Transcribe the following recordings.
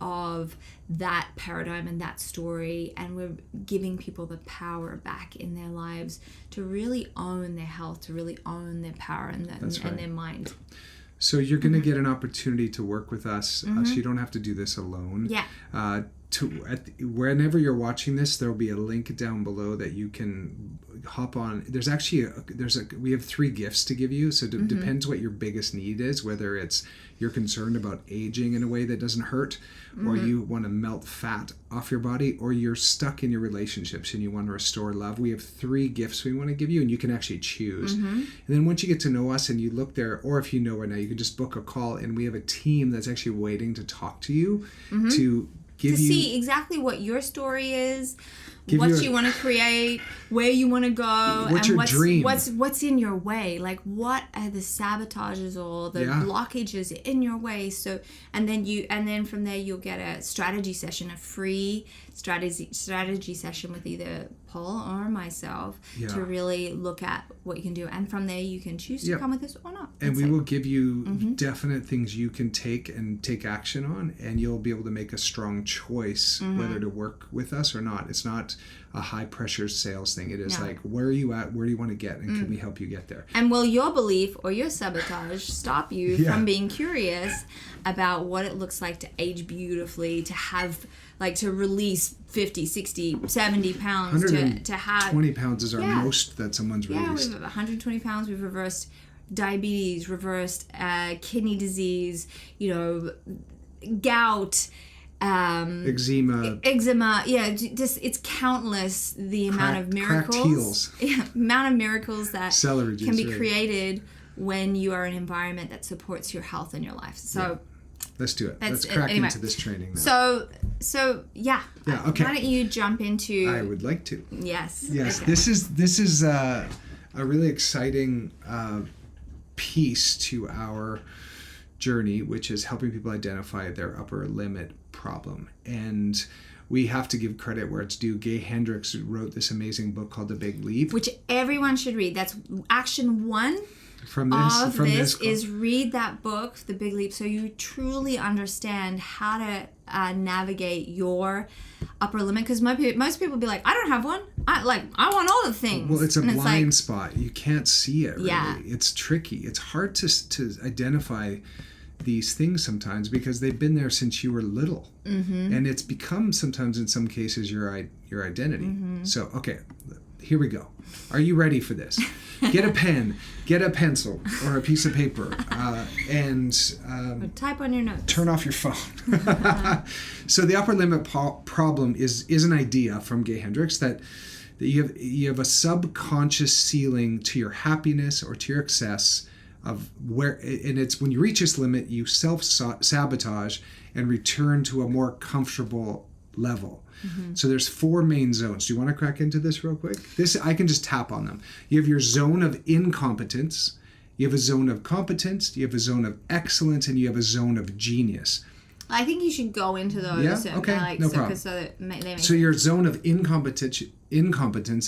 of that paradigm and that story, and we're giving people the power back in their lives to really own their health, to really own their power and their mind. So you're going to get an opportunity to work with us, so you don't have to do this alone. Yeah. Whenever you're watching this, there'll be a link down below that you can hop on. There's actually we have 3 gifts to give you, so it depends what your biggest need is, whether it's you're concerned about aging in a way that doesn't hurt, or you want to melt fat off your body, or you're stuck in your relationships and you want to restore love. We have 3 gifts we want to give you, and you can actually choose. And then once you get to know us and you look there, or if you know right now, you can just book a call, and we have a team that's actually waiting to talk to you to see exactly what your story is, what you want to create, where you want to go, what's your dream, what's in your way, like what are the sabotages or the blockages in your way. So and then from there you'll get a strategy session, a free strategy session with either Paula or myself to really look at what you can do, and from there you can choose to come with us or not. And we will give you definite things you can take action on, and you'll be able to make a strong choice whether to work with us or not. It's not a high pressure sales thing. It is like, where are you at? Where do you want to get? And can we help you get there? And will your belief or your sabotage stop you from being curious about what it looks like to age beautifully, to have, like, to release 50, 60, 70 pounds, to have 20 pounds is our most that someone's released. Yeah, we have 120 pounds. We've reversed diabetes, reversed kidney disease, gout, eczema, just it's countless the amount of miracles, amount of miracles that can be created when you are in an environment that supports your health and your life. So let's do it. Let's crack into this training now. So okay. Why don't you jump into? I would like to. Yes. Okay. This is a really exciting piece to our journey, which is helping people identify their upper limit problem. And we have to give credit where it's due. Gay Hendricks wrote this amazing book called The Big Leap, which everyone should read. That's action 1 from this is read that book, The Big Leap, so you truly understand how to navigate your upper limit. Because most people be like, I don't have one. I want all the things. Well, it's a blind spot. You can't see it. Really. Yeah, it's tricky. It's hard to identify these things sometimes because they've been there since you were little, and it's become sometimes in some cases your identity. So okay, here we go. Are you ready for this? Get a pen, get a pencil or a piece of paper, and or type on your notes. Turn off your phone. So the upper limit problem is an idea from Gay Hendricks that you have a subconscious ceiling to your happiness or to your success of where, and it's when you reach this limit, you self-sabotage and return to a more comfortable level. So there's 4 main zones. Do you want to crack into this real quick? This, I can just tap on them. You have your zone of incompetence, you have a zone of competence, you have a zone of excellence, and you have a zone of genius. I think you should go into those. Yeah? Okay, no problem. So your zone of incompetence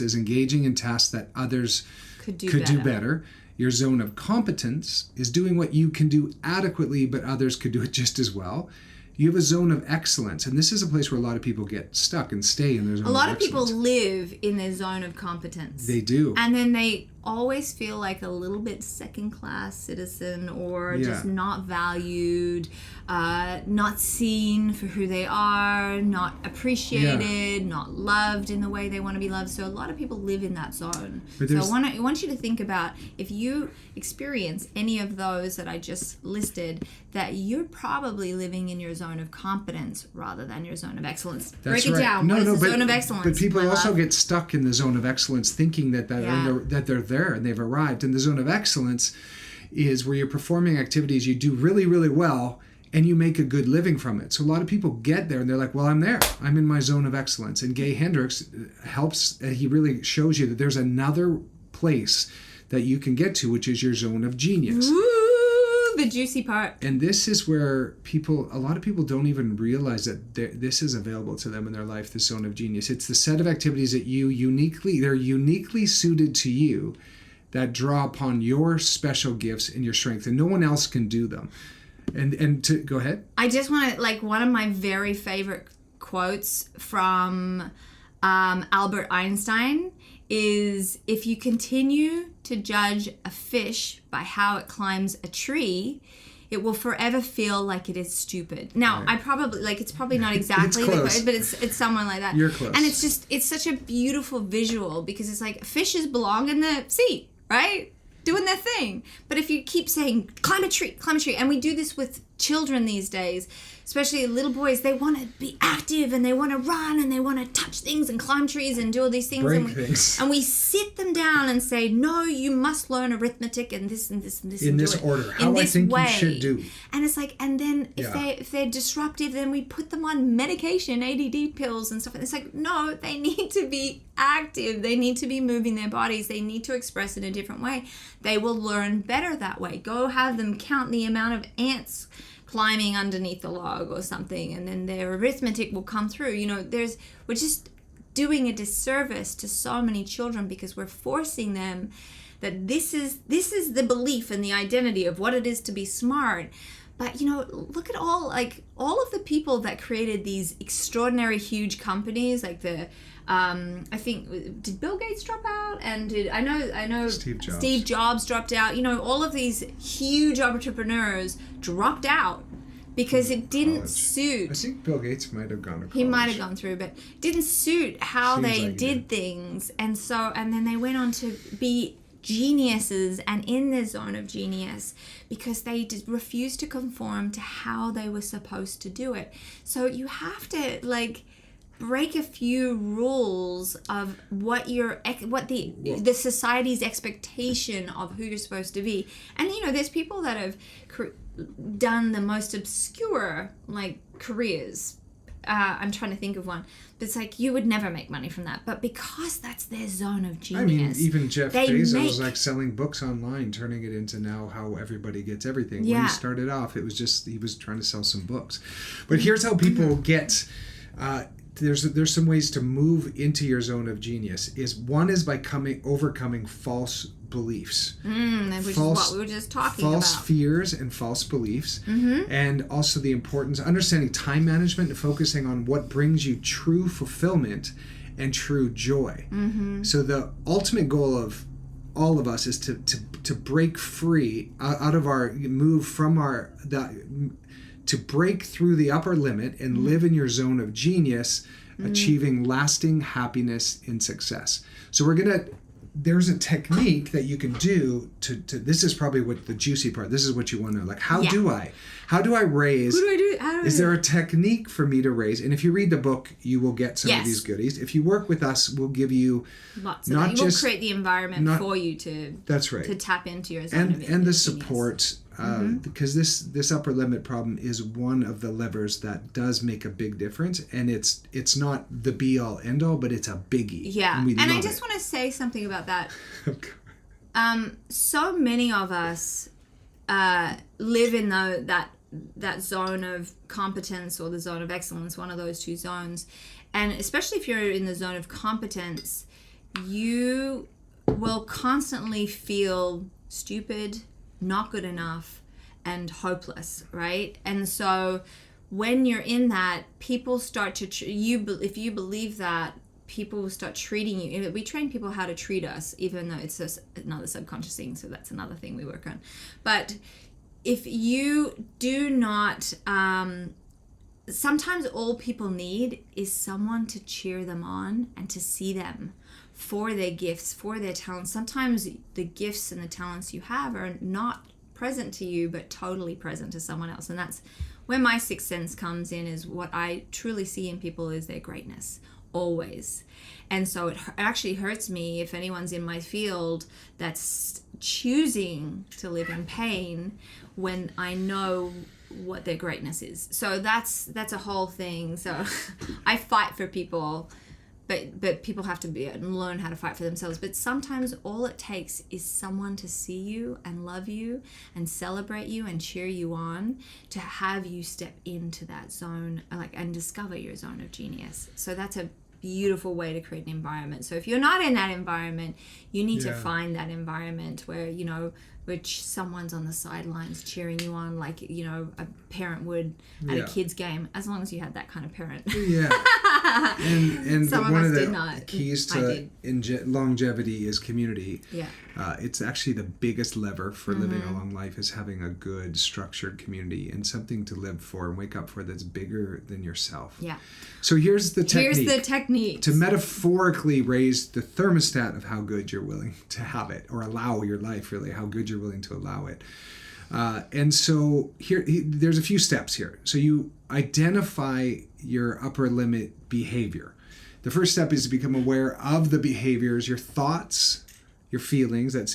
is engaging in tasks that others could do better. Your zone of competence is doing what you can do adequately, but others could do it just as well. You have a zone of excellence, and this is a place where a lot of people get stuck and stay in their zone of excellence. A lot of people live in their zone of competence. They do. And then they always feel like a little bit second-class citizen or just not valued, not seen for who they are, not appreciated, not loved in the way they want to be loved. So a lot of people live in that zone. So I want you to think about, if you experience any of those that I just listed, that you're probably living in your zone of competence rather than your zone of excellence. Break it down. What is the zone of excellence? But people also get stuck in the zone of excellence thinking that they're there and they've arrived. And the zone of excellence is where you're performing activities you do really, really well, and you make a good living from it. So a lot of people get there and they're like, well, I'm there. I'm in my zone of excellence. And Gay Hendricks helps, he really shows you that there's another place that you can get to, which is your zone of genius. Ooh, the juicy part. And this is where a lot of people don't even realize that this is available to them in their life, the zone of genius. It's the set of activities that they're uniquely suited to you, that draw upon your special gifts and your strength, and no one else can do them. And to go ahead. I just want to, like, one of my very favorite quotes from Albert Einstein is, if you continue to judge a fish by how it climbs a tree, it will forever feel like it is stupid. Now, right. I probably, like, it's probably not exactly the quote, but it's someone like that. You're close. And it's such a beautiful visual, because it's like, fishes belong in the sea, right? Doing their thing. But if you keep saying, climb a tree, and we do this with children these days, especially little boys, they want to be active and they want to run and they want to touch things and climb trees and do all these things. And we sit them down and say, no, you must learn arithmetic and this and this and this. In this order, how I think you should do. And it's like, and then if they're disruptive, then we put them on medication, ADD pills and stuff. And it's like, no, they need to be active. They need to be moving their bodies. They need to express in a different way. They will learn better that way. Go have them count the amount of ants climbing underneath the log or something, and then their arithmetic will come through. You know, we're just doing a disservice to so many children, because we're forcing them that this is the belief and the identity of what it is to be smart. But, you know, look at all of the people that created these extraordinary huge companies, like I think, did Bill Gates drop out? And I know Steve Jobs dropped out. You know, all of these huge entrepreneurs dropped out because it didn't suit. I think Bill Gates might have gone to college. He might have gone through, but it didn't suit how they did things. And then they went on to be geniuses and in their zone of genius, because they just refused to conform to how they were supposed to do it. So you have to, like, break a few rules of what the society's expectation of who you're supposed to be. And, you know, there's people that have done the most obscure, like, careers. I'm trying to think of one. But it's like, you would never make money from that. But because that's their zone of genius. I mean, even Jeff Bezos was like selling books online, turning it into now how everybody gets everything. Yeah. When he started off, it was just, he was trying to sell some books. But here's how people get... There's some ways to move into your zone of genius. One is by overcoming false beliefs. Which is what we were just talking about. False fears and false beliefs. Mm-hmm. And also the importance of understanding time management and focusing on what brings you true fulfillment and true joy. Mm-hmm. So the ultimate goal of all of us is to break free out of our move from to break through the upper limit and live in your zone of genius, achieving lasting happiness and success. So there's a technique that you can do to this is probably what the juicy part, this is what you want to know. Like, how do I raise? Who do I do? Is there a technique for me to raise? And if you read the book, you will get some of these goodies. If you work with us, we'll give you lots of that. We'll create the environment for you to tap into your zone of genius. And the support. Because this upper limit problem is one of the levers that does make a big difference, and it's not the be all end all, but it's a biggie. Yeah, and I just want to say something about that. So many of us live in that zone of competence or the zone of excellence, one of those two zones, and especially if you're in the zone of competence, you will constantly feel stupid, not good enough, and hopeless, right? And so when you're in that, people start to if you believe that, people will start treating you. We train people how to treat us, even though it's just another subconscious thing, so that's another thing we work on. But if you do not, sometimes all people need is someone to cheer them on and to see them for their gifts, for their talents. Sometimes the gifts and the talents you have are not present to you, but totally present to someone else. And that's where my sixth sense comes in, is what I truly see in people is their greatness, always. And so it actually hurts me if anyone's in my field that's choosing to live in pain when I know what their greatness is. So that's a whole thing. So I fight for people, but people have to learn how to fight for themselves. But sometimes all it takes is someone to see you and love you and celebrate you and cheer you on, to have you step into that zone, and discover your zone of genius. So that's a beautiful way to create an environment. So if you're not in that environment, you need to find that environment where, you know, which someone's on the sidelines cheering you on like, you know, a parent would at a kid's game, as long as you had that kind of parent. Yeah. And one of the keys to longevity is community. Yeah. It's actually the biggest lever for living a long life is having a good structured community and something to live for and wake up for that's bigger than yourself. Yeah. So here's the technique. To metaphorically raise the thermostat of how good you're willing to have it, or allow your life, really, how good you're willing to allow it. And so there's a few steps here. So you identify your upper limit behavior. The first step is to become aware of the behaviors, your thoughts, your feelings that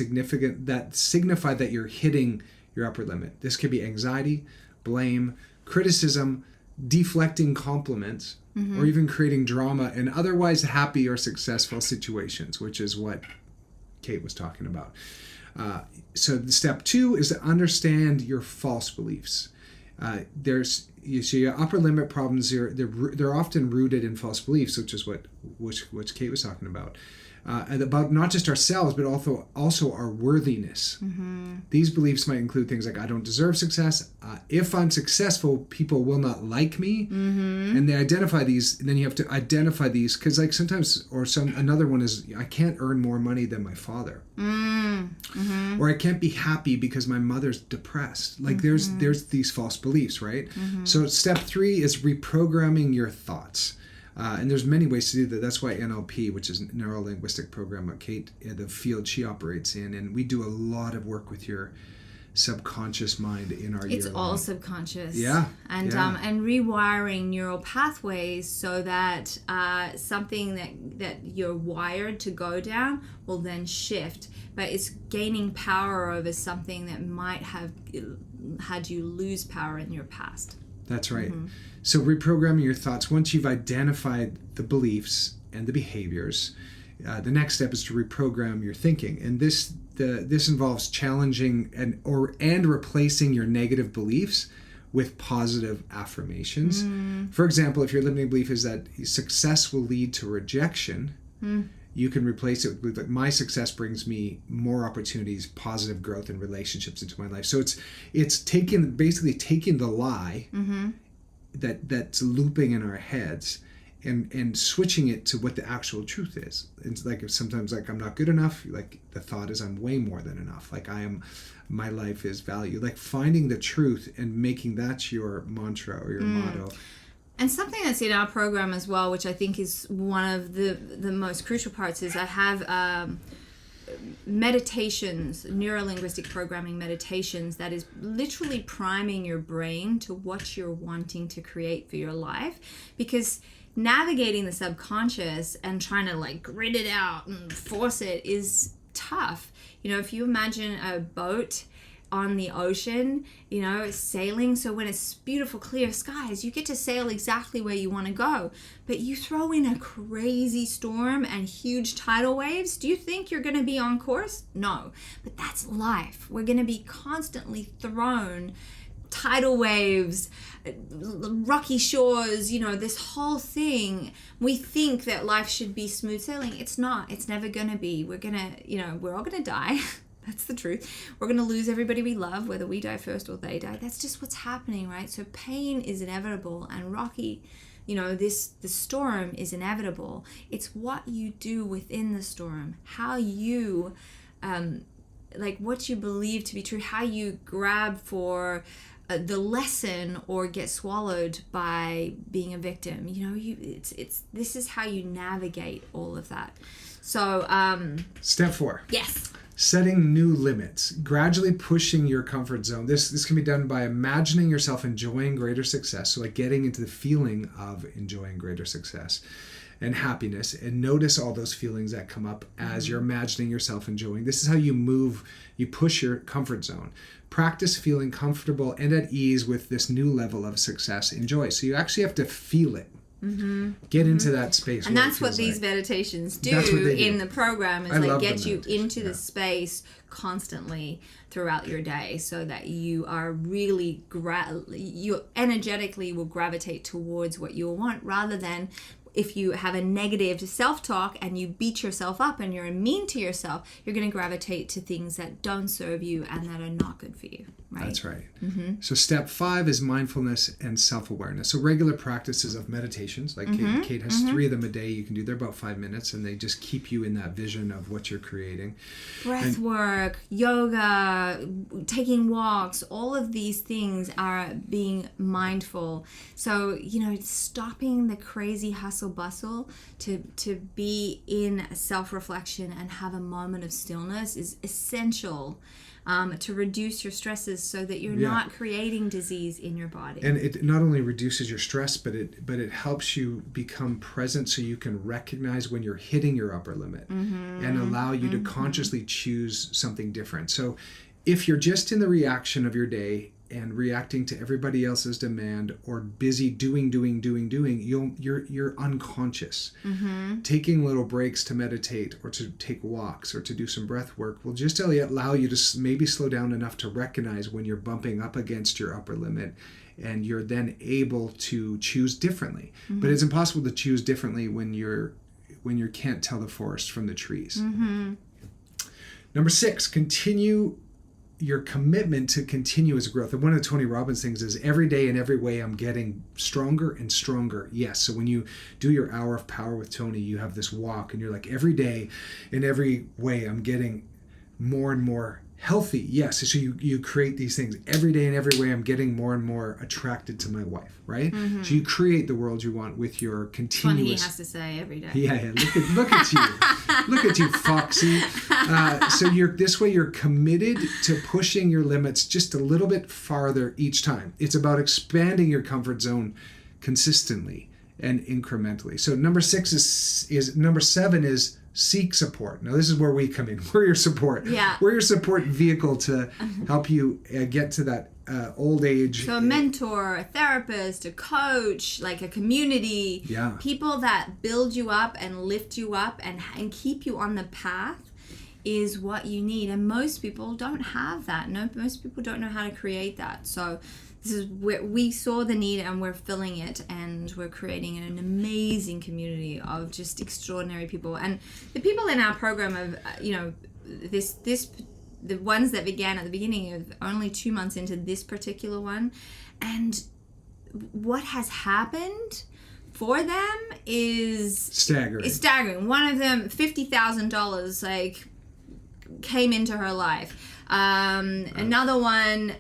signify that you're hitting your upper limit. This could be anxiety, blame, criticism, deflecting compliments, or even creating drama in otherwise happy or successful situations, which is what Kate was talking about. So the step 2 is to understand your false beliefs. So your upper limit problems, they're often rooted in false beliefs, which is what Kate was talking about. And about not just ourselves, but also our worthiness. These beliefs might include things like, I don't deserve success. If I'm successful, people will not like me. And they identify these, and then you have to identify these, because like sometimes, another one is, I can't earn more money than my father. Or I can't be happy because my mother's depressed. Like there's these false beliefs, right? So step 3 is reprogramming your thoughts. And there's many ways to do that. That's why NLP, which is neuro-linguistic program, Kate, the field she operates in, and we do a lot of work with your subconscious mind in our It's all subconscious. Yeah. And rewiring neural pathways so that something that you're wired to go down will then shift. But it's gaining power over something that might have had you lose power in your past. This right. So reprogramming your thoughts, once you've identified the beliefs and the behaviors, the next step is to reprogram your thinking. And this involves challenging and replacing your negative beliefs with positive affirmations. For example, if your limiting belief is that success will lead to rejection, you can replace it with, like, my success brings me more opportunities, positive growth, and relationships into my life. So it's taking the lie that's looping in our heads and switching it to what the actual truth is. It's like, if sometimes, like, I'm not good enough, like the thought is I'm way more than enough. Like my life is value. Like finding the truth and making that your mantra or your motto. And something that's in our program as well, which I think is one of the most crucial parts, is I have meditations, neuro-linguistic programming meditations, that is literally priming your brain to what you're wanting to create for your life. Because navigating the subconscious and trying to like grit it out and force it is tough. You know, if you imagine a boat on the ocean, you know, sailing. So when it's beautiful, clear skies, you get to sail exactly where you want to go. But you throw in a crazy storm and huge tidal waves. Do you think you're going to be on course? No. But that's life. We're going to be constantly thrown. Tidal waves, rocky shores, you know, this whole thing. We think that life should be smooth sailing. It's not. It's never going to be. We're all going to die. That's the truth. We're going to lose everybody we love, whether we die first or they die. That's just what's happening, right? So pain is inevitable, and rocky, you know, the storm is inevitable. It's what you do within the storm, how you, what you believe to be true, how you grab for the lesson or get swallowed by being a victim. You know, this is how you navigate all of that. So, step 4. Yes. Setting new limits, gradually pushing your comfort zone. This can be done by imagining yourself enjoying greater success. So like getting into the feeling of enjoying greater success and happiness, and notice all those feelings that come up as you're imagining yourself enjoying. This is how you push your comfort zone. Practice feeling comfortable and at ease with this new level of success and joy. So you actually have to feel it. Get into that space. And that's what these meditations do in the program, is like get you into the space constantly throughout your day, so that you are really you energetically will gravitate towards what you want, rather than if you have a negative self-talk and you beat yourself up and you're mean to yourself, you're going to gravitate to things that don't serve you and that are not good for you, right? That's right. So step 5 is mindfulness and self-awareness. So regular practices of meditations, like Kate has 3 of them a day you can do. They're about 5 minutes, and they just keep you in that vision of what you're creating. Breath work, yoga, taking walks, all of these things are being mindful. So, stopping the crazy hustle bustle to be in self-reflection and have a moment of stillness is essential to reduce your stresses so that you're not creating disease in your body. And it not only reduces your stress, but it helps you become present so you can recognize when you're hitting your upper limit and allow you to consciously choose something different. So if you're just in the reaction of your day and reacting to everybody else's demand or busy doing, you're unconscious. Taking little breaks to meditate or to take walks or to do some breath work will just allow you to maybe slow down enough to recognize when you're bumping up against your upper limit, and you're then able to choose differently. But it's impossible to choose differently when you can't tell the forest from the trees. Number 6, continue your commitment to continuous growth. And one of Tony Robbins' things is every day in every way I'm getting stronger and stronger. Yes. So when you do your hour of power with Tony, you have this walk and you're like, every day in every way I'm getting more and more healthy. Yes. So you create these things every day in every way. I'm getting more and more attracted to my wife, right? So you create the world you want with your continuous. Funny he has to say every day. Yeah. Look at you. Look at you, Foxy. So this way you're committed to pushing your limits just a little bit farther each time. It's about expanding your comfort zone consistently and incrementally. So number 7 is seek support. Now this is where we come in. We're your support. Yeah. We're your support vehicle to help you get to that old age. So a mentor, a therapist, a coach, like a community. Yeah. People that build you up and lift you up and keep you on the path is what you need. And most people don't have that. Most people don't know how to create that. So this is where we saw the need and we're filling it, and we're creating an amazing community of just extraordinary people. And the people in our program of, the ones that began at the beginning of only 2 months into this particular one, and what has happened for them is staggering. It's staggering. One of them, $50,000, came into her life. Another one,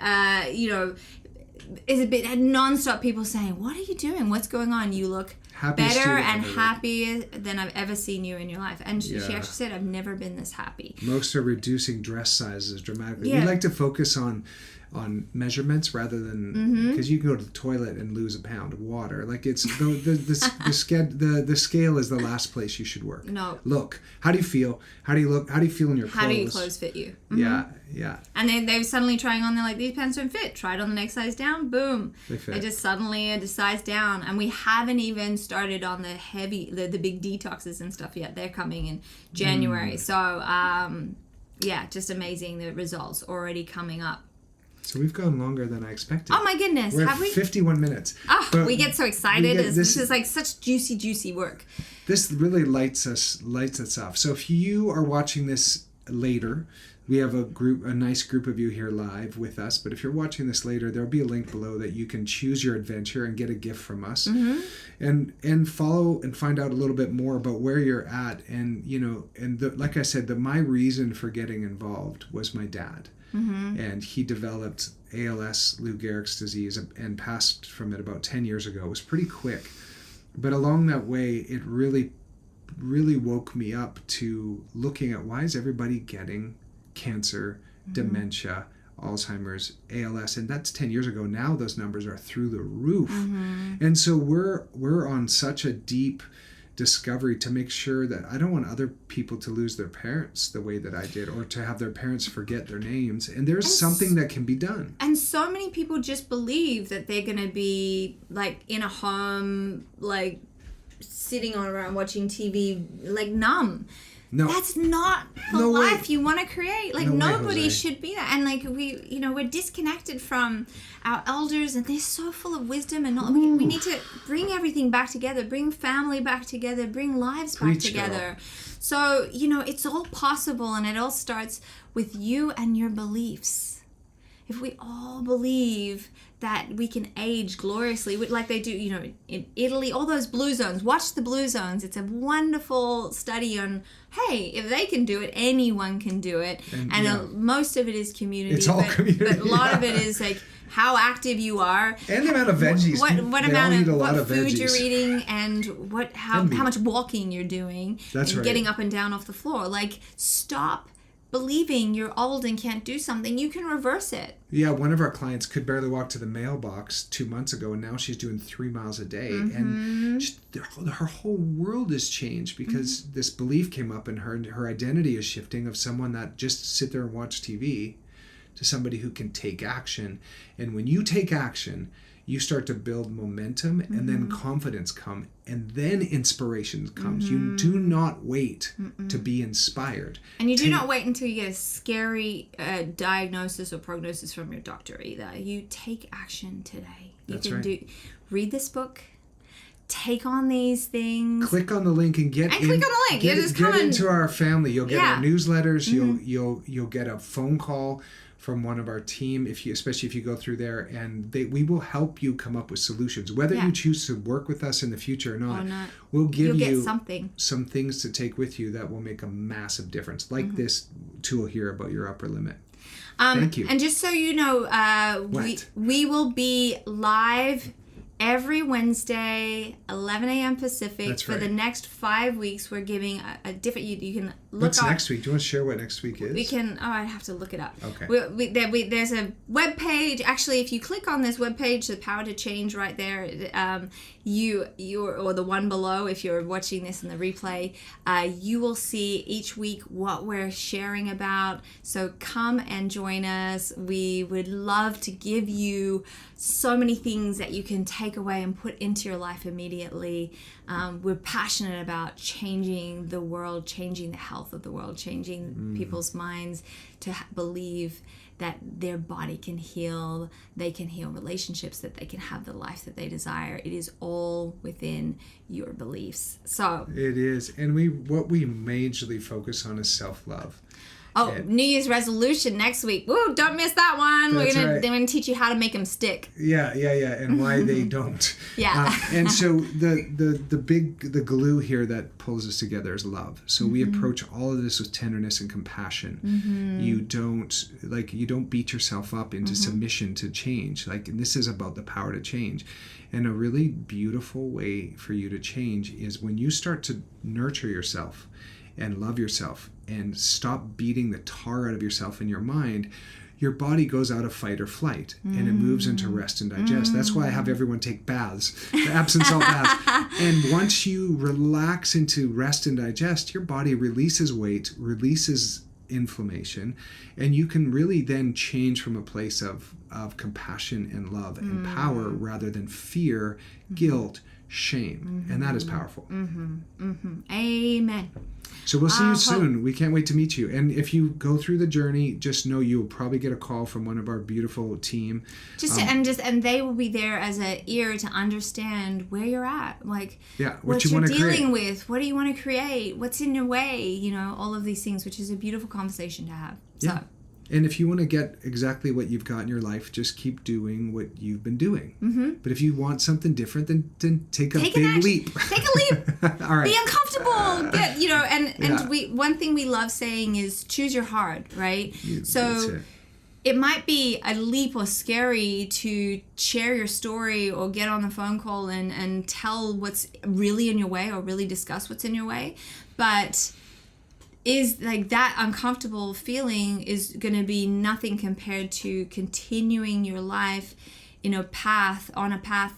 is a bit non-stop people saying, what are you doing? What's going on? You look better and happier than I've ever seen you in your life. And she actually said, I've never been this happy. Most are reducing dress sizes dramatically. Yeah. We like to focus on measurements rather than, because you can go to the toilet and lose a pound of water. Like it's the scale is the last place you should work. No. Look, how do you feel? How do you look? How do you feel in your clothes? How do your clothes fit you? Yeah. And they're suddenly trying on, they're like, these pants don't fit. Try it on the next size down, boom. They fit. They just suddenly a size down. And we haven't even started on the big detoxes and stuff yet. They're coming in January. So, just amazing. The results already coming up. So we've gone longer than I expected. Oh my goodness, We're have at we? 51 minutes. Oh, we get so excited. This is like such juicy work. This really lights us up. So if you are watching this later, we have a nice group of you here live with us. But if you're watching this later, there'll be a link below that you can choose your adventure and get a gift from us, and follow and find out a little bit more about where you're at. And like I said, my reason for getting involved was my dad. And he developed ALS, Lou Gehrig's disease, and passed from it about 10 years ago. It was pretty quick. But along that way, it really, really woke me up to looking at why is everybody getting cancer, dementia, Alzheimer's, ALS, and that's 10 years ago. Now those numbers are through the roof. And so we're on such a deep discovery to make sure that I don't want other people to lose their parents the way that I did, or to have their parents forget their names. And there's something that can be done. And so many people just believe that they're going to be like in a home, like sitting around watching TV, like numb. No. That's not the No way. life you want to create. Like, No way, nobody Jose. should be that. And like, we're disconnected from our elders, and they're so full of wisdom, and we need to bring everything back together, bring family back together, bring lives back Preach, together. So, it's all possible, and it all starts with you and your beliefs. If we all believe that we can age gloriously, like they do, in Italy, all those blue zones. Watch the blue zones. It's a wonderful study on, hey, if they can do it, anyone can do it. And most of it is community. It's all community. But a lot of it is like how active you are. And the amount of veggies. What amount of what food veggies. you're eating, and how much walking you're doing. That's and right. Getting up and down off the floor. Like, stop believing you're old and can't do something. You can reverse it. Yeah, one of our clients could barely walk to the mailbox 2 months ago, and now she's doing 3 miles a day. And her whole world has changed because this belief came up in her, and her identity is shifting of someone that just sit there and watch TV to somebody who can take action. And when you take action, you start to build momentum, and then confidence comes, and then inspiration comes. You do not wait to be inspired. And you do not wait until you get a scary diagnosis or prognosis from your doctor either. You take action today. Read this book. Take on these things. Click on the link and click on the link. Get into our family. You'll get our newsletters. You'll get a phone call from one of our team, especially if you go through there, and we will help you come up with solutions. Whether you choose to work with us in the future or not. We'll give you some things to take with you that will make a massive difference, like this tool here about your upper limit. Thank you. And just so you know, we will be live every Wednesday, 11 a.m. Pacific. For the next 5 weeks. We're giving a different. You can look. What's next week? Do you want to share what next week is? We can. Oh, I have to look it up. Okay. There's a web page. Actually, if you click on this web page, the Power to Change right there. Or the one below, if you're watching this in the replay, you will see each week what we're sharing about. So come and join us. We would love to give you so many things that you can take away and put into your life immediately. We're passionate about changing the world, changing the health of the world, changing people's minds to believe that their body can heal, they can heal relationships, that they can have the life that they desire. It is all within your beliefs. So it is, and what we majorly focus on is self-love. Oh, New Year's resolution next week. Woo, don't miss that one. That's We're gonna teach you how to make them stick. Yeah, and why they don't. Yeah. And so the glue here that pulls us together is love. So we approach all of this with tenderness and compassion. You don't beat yourself up into submission to change. And this is about the power to change. And a really beautiful way for you to change is when you start to nurture yourself and love yourself and stop beating the tar out of yourself in your mind, your body goes out of fight or flight and it moves into rest and digest. That's why I have everyone take baths, the Epsom salt baths. And once you relax into rest and digest, your body releases weight, releases inflammation, and you can really then change from a place of compassion and love and power rather than fear, guilt, shame. And that is powerful. Amen. So we'll see you soon. We can't wait to meet you. And if you go through the journey, just know you'll probably get a call from one of our beautiful team. And they will be there as an ear to understand where you're at, what you're dealing with, what do you want to create, what's in your way, all of these things, which is a beautiful conversation to have. Yeah. So. And if you want to get exactly what you've got in your life, just keep doing what you've been doing. But if you want something different, then take a big leap. Take a leap. All right. Be uncomfortable. One thing we love saying is choose your heart, right? So it might be a leap or scary to share your story or get on the phone call and tell what's really in your way or really discuss what's in your way. But is that uncomfortable feeling is going to be nothing compared to continuing your life on a path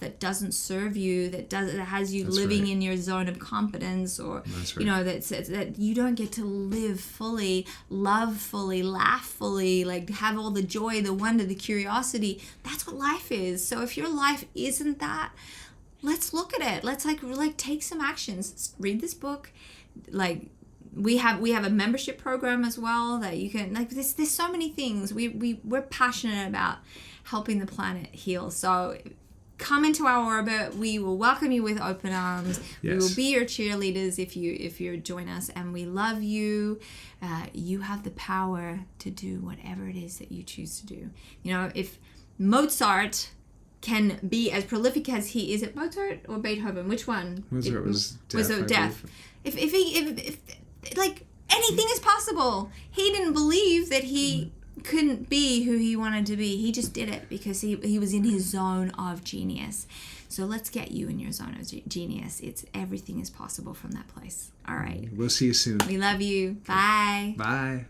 that doesn't serve you, that has you living in your zone of competence, or that says that you don't get to live fully, love fully, laugh fully, have all the joy, the wonder, the curiosity. That's what life is. So if your life isn't that, let's look at it. Let's take some actions. Read this book, we have a membership program as well that you can, like, there's so many things. We're passionate about helping the planet heal. So come into our orbit. We will welcome you with open arms. Yes. We will be your cheerleaders if you join us, and we love you. You have the power to do whatever it is that you choose to do. You know, if Mozart can be as prolific as he is, it Mozart or Beethoven? Which one? Mozart was deaf. If like, anything is possible. He didn't believe that he couldn't be who he wanted to be. He just did it because he was in his zone of genius. So let's get you in your zone of genius. Everything is possible from that place. All right. We'll see you soon. We love you. Bye. Bye.